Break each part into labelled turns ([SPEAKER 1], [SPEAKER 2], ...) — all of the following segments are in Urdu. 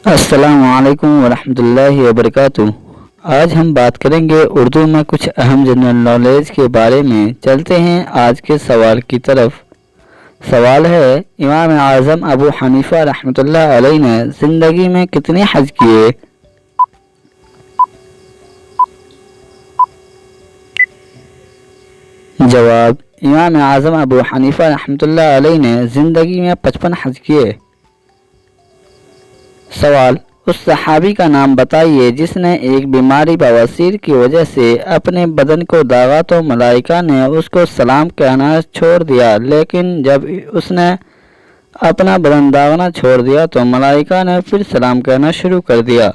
[SPEAKER 1] السلام علیکم ورحمۃ اللہ وبرکاتہ۔ آج ہم بات کریں گے اردو میں کچھ اہم جنرل نالج کے بارے میں۔ چلتے ہیں آج کے سوال کی طرف۔ سوال ہے، امام اعظم ابو حنیفہ رحمۃ اللہ علیہ نے زندگی میں کتنے حج کیے؟ جواب، امام اعظم ابو حنیفہ رحمۃ اللہ علیہ نے زندگی میں 55 حج کیے۔ سوال، اس صحابی کا نام بتائیے جس نے ایک بیماری بواسیر کی وجہ سے اپنے بدن کو داغا تو ملائکہ نے اس کو سلام کہنا چھوڑ دیا، لیکن جب اس نے اپنا بدن داغنا چھوڑ دیا تو ملائکہ نے پھر سلام کہنا شروع کر دیا۔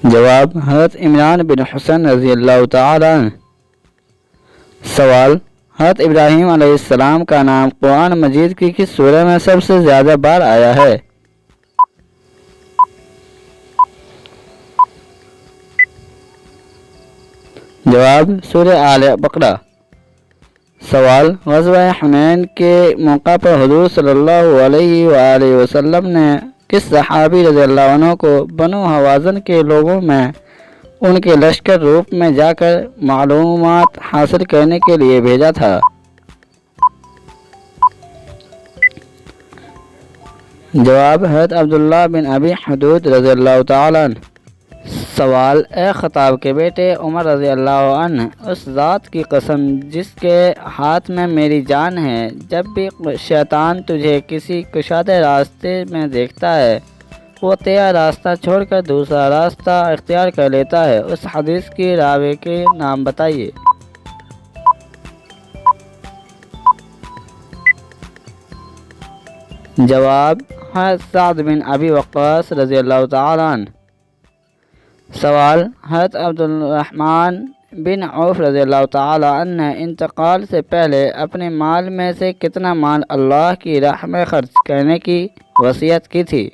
[SPEAKER 1] جواب، حضرت عمران بن حسین رضی اللہ تعالی عنہ۔ سوال، حضرت ابراہیم علیہ السلام کا نام قرآن مجید کی کس سورہ میں سب سے زیادہ بار آیا ہے؟ جواب، سورہ آل بقرہ۔ سوال، غزوہ حنین کے موقع پر حضور صلی اللہ علیہ وآلہ وسلم نے کس صحابی رضی اللہ عنہ کو بنو حوازن کے لوگوں میں ان کے لشکر روپ میں جا کر معلومات حاصل کرنے کے لیے بھیجا تھا؟ جواب، حضرت عبداللہ بن ابی حدود رضی اللہ تعالی عنہ۔ سوال، اے خطاب کے بیٹے عمر رضی اللہ عنہ، اس ذات کی قسم جس کے ہاتھ میں میری جان ہے، جب بھی شیطان تجھے کسی کشادہ راستے میں دیکھتا ہے وہ تیرا راستہ چھوڑ کر دوسرا راستہ اختیار کر لیتا ہے۔ اس حدیث کی راوی کے نام بتائیے۔ جواب، حضرت سعد بن ابی وقاص رضی اللہ تعالی عنہ۔ سوال، حضرت عبد الرحمن بن عوف رضی اللہ تعالی عنہ نے انتقال سے پہلے اپنے مال میں سے کتنا مال اللہ کی راہ میں خرچ کرنے کی وصیت کی تھی؟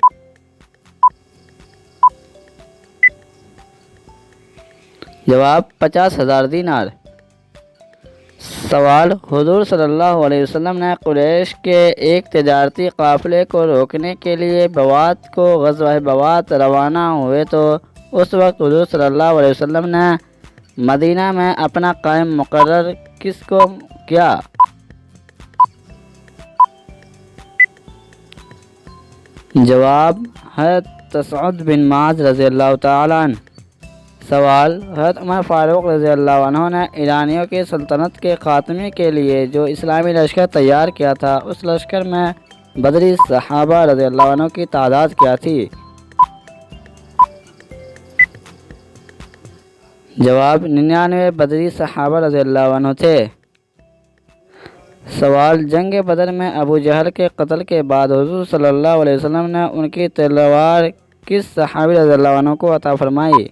[SPEAKER 1] جواب، 50,000 دینار۔ سوال، حضور صلی اللہ علیہ وسلم نے قریش کے ایک تجارتی قافلے کو روکنے کے لیے بوات کو غزوہ بوات روانہ ہوئے تو اس وقت حضور صلی اللہ علیہ وسلم نے مدینہ میں اپنا قائم مقرر کس کو کیا؟ جواب، حضرت تسعد بن معاذ رضی اللہ تعالی عنہ۔ سوال، حضرت عمر فاروق رضی اللہ عنہ نے ایرانیوں کی سلطنت کے خاتمے کے لیے جو اسلامی لشکر تیار کیا تھا اس لشکر میں بدری صحابہ رضی اللہ عنہ کی تعداد کیا تھی؟ جواب، 99 بدری صحابہ رضی اللہ عنہ تھے۔ سوال، جنگ بدر میں ابو جہل کے قتل کے بعد حضور صلی اللہ علیہ وسلم نے ان کی تلوار کس صحابی رضی اللہ عنہ کو عطا فرمائی؟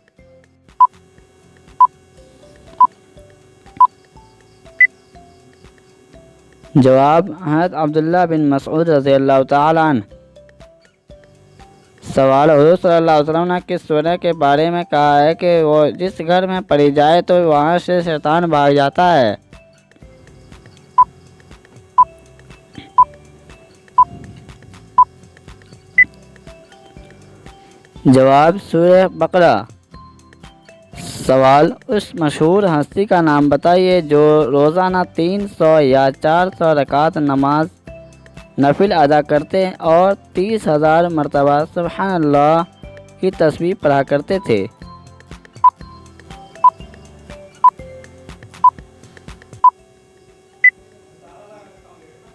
[SPEAKER 1] جواب، حضرت عبداللہ بن مسعود رضی اللہ تعالی عنہ۔ سوال، حضور صلی اللہ علیہ وسلم نے کس سورہ کے بارے میں کہا ہے کہ وہ جس گھر میں پڑھی جائے تو وہاں سے شیطان بھاگ جاتا ہے؟ جواب، سورہ بقرہ۔ سوال، اس مشہور ہستی کا نام بتائیے جو روزانہ 300 یا 400 رکعت نماز نفل ادا کرتے اور 30,000 مرتبہ سبحان اللہ کی تسبیح پڑھا کرتے تھے؟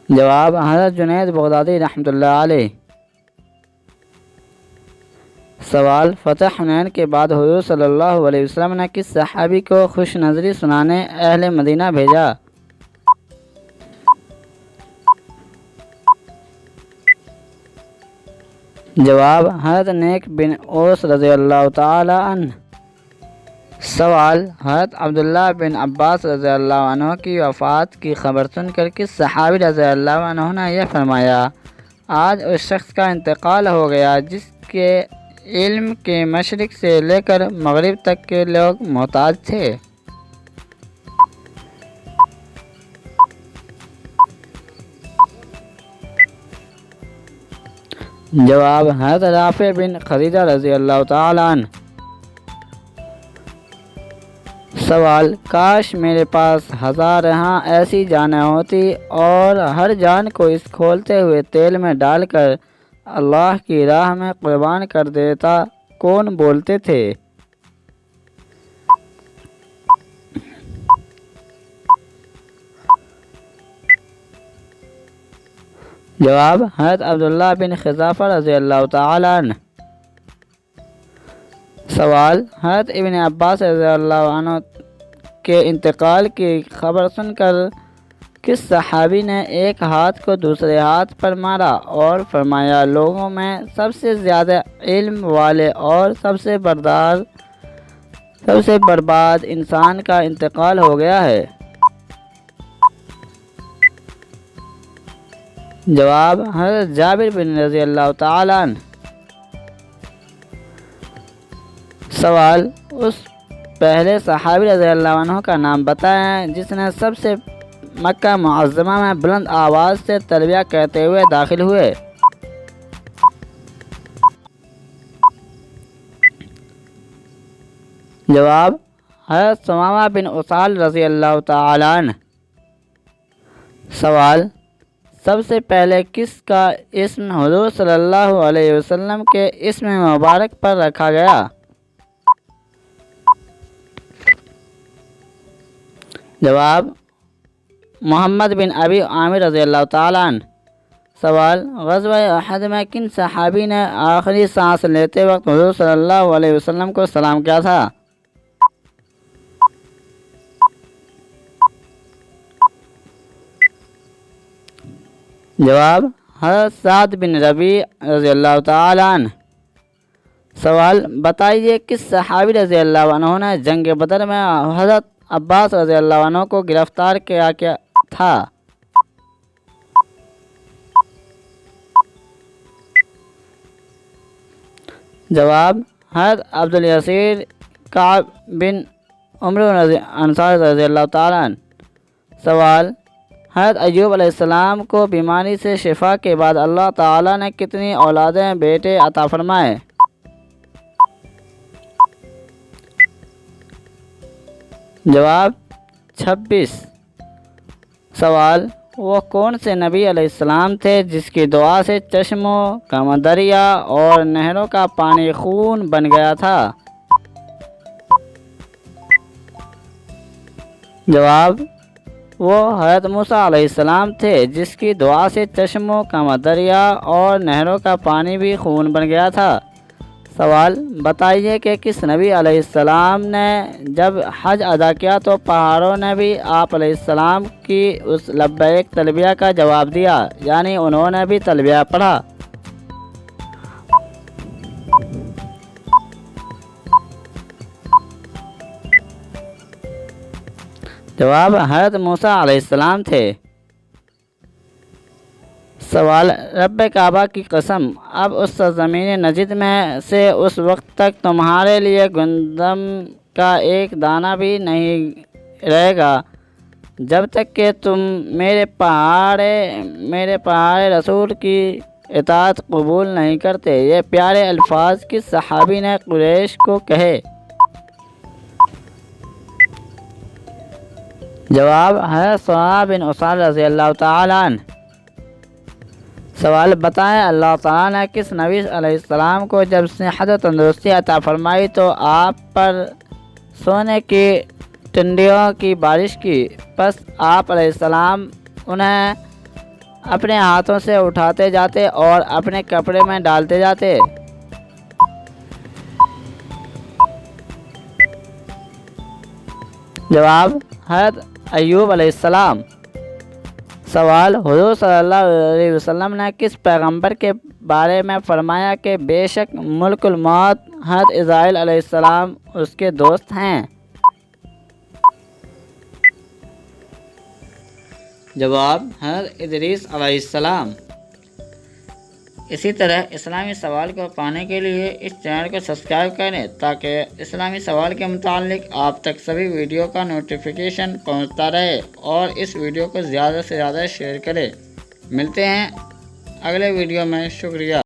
[SPEAKER 1] جواب، حضرت جنید بغدادی رحمۃ اللہ علیہ۔ سوال، فتح حنین کے بعد حضور صلی اللہ علیہ وسلم نے کس صحابی کو خوش نظری سنانے اہل مدینہ بھیجا؟ جواب، حضرت نیک بن اوس رضی اللہ تعالی عنہ۔ سوال، حضرت عبداللہ بن عباس رضی اللہ عنہ کی وفات کی خبر سن کر کس صحابی رضی اللہ عنہ نے یہ فرمایا، آج اس شخص کا انتقال ہو گیا جس کے علم کے مشرق سے لے کر مغرب تک کے لوگ محتاج تھے؟ جواب: حضرت رافع بن خدیجہ رضی اللہ تعالیٰ عنہ۔ سوال: کاش میرے پاس 1000 ہاں ایسی جانیں ہوتی اور ہر جان کو اس کھولتے ہوئے تیل میں ڈال کر اللہ کی راہ میں قربان کر دیتا، کون بولتے تھے؟ جواب: حضرت عبداللہ بن حذافہ رضی اللہ تعالیٰ عنہ۔ سوال: حضرت ابن عباس رضی اللہ عنہ کے انتقال کی خبر سن کر کس صحابی نے ایک ہاتھ کو دوسرے ہاتھ پر مارا اور فرمایا، لوگوں میں سب سے زیادہ علم والے اور سب سے برباد انسان کا انتقال ہو گیا ہے؟ جواب: حضرت جابر بن رضی اللہ تعالیٰ عنہ۔ سوال: اس پہلے صحابی رضی اللہ عنہ کا نام بتائیں جس نے سب سے مکہ معظمہ میں بلند آواز سے تلبیہ کہتے ہوئے داخل ہوئے؟ جواب: حضرت ثمامہ بن اسال رضی اللہ تعالیٰ عنہ۔ سوال: سب سے پہلے کس کا اسم حضور صلی اللہ علیہ وسلم کے اسم مبارک پر رکھا گیا؟ جواب: محمد بن ابی عامر رضی اللہ تعالیٰ عنہ۔ سوال: غزوہ احد میں کن صحابی نے آخری سانس لیتے وقت حضور صلی اللہ علیہ وسلم کو سلام کیا تھا؟ جواب: حضرت سعد بن ربیع رضی اللہ تعالیٰ عنہ۔ سوال: بتائیے کس صحابی رضی اللہ عنہ نے جنگ بدر میں حضرت عباس رضی اللہ عنہ کو گرفتار کیا تھا؟ جواب: حضرت عبدالیسیر کعب بن عمرو انصاری رضی اللہ تعالیٰ عنہ۔ سوال: حضرت ایوب علیہ السلام کو بیماری سے شفا کے بعد اللہ تعالیٰ نے کتنی اولادیں بیٹے عطا فرمائے؟ جواب: 26۔ سوال: وہ کون سے نبی علیہ السلام تھے جس کی دعا سے چشموں کا دریا اور نہروں کا پانی خون بن گیا تھا؟ جواب: وہ حضرت موسیٰ علیہ السلام تھے جس کی دعا سے چشموں کا دریا اور نہروں کا پانی بھی خون بن گیا تھا۔ سوال: بتائیے کہ کس نبی علیہ السلام نے جب حج ادا کیا تو پہاڑوں نے بھی آپ علیہ السلام کی اس لبیک تلبیہ کا جواب دیا، یعنی انہوں نے بھی تلبیہ پڑھا؟ جواب: حضرت موسیٰ علیہ السلام تھے۔ سوال: رب کعبہ کی قسم، اب اس سرزمین نجد میں سے اس وقت تک تمہارے لیے گندم کا ایک دانہ بھی نہیں رہے گا جب تک کہ تم میرے پہاڑے رسول کی اطاعت قبول نہیں کرتے۔ یہ پیارے الفاظ کس صحابی نے قریش کو کہے؟ جواب: حضرت ثمامہ بن اسال رضی اللہ تعالیٰ عنہ۔ سوال: بتائیں اللہ تعالیٰ نے کس نبی علیہ السلام کو جب صحت و تندرستی عطا فرمائی تو آپ پر سونے کی ٹنڈیوں کی بارش کی، پس آپ علیہ السلام انہیں اپنے ہاتھوں سے اٹھاتے جاتے اور اپنے کپڑے میں ڈالتے جاتے؟ جواب: حضرت ایوب علیہ السلام۔ سوال: حضور صلی اللہ علیہ وسلم نے کس پیغمبر کے بارے میں فرمایا کہ بے شک ملک الموت حضرت عزرائیل علیہ السلام اس کے دوست ہیں؟ جواب: حضرت ادریس علیہ السلام۔ اسی طرح اسلامی سوال کو پانے کے لیے اس چینل کو سبسکرائب کریں تاکہ اسلامی سوال کے متعلق آپ تک سبھی ویڈیو کا نوٹیفیکیشن پہنچتا رہے، اور اس ویڈیو کو زیادہ سے زیادہ شیئر کریں۔ ملتے ہیں اگلے ویڈیو میں، شکریہ۔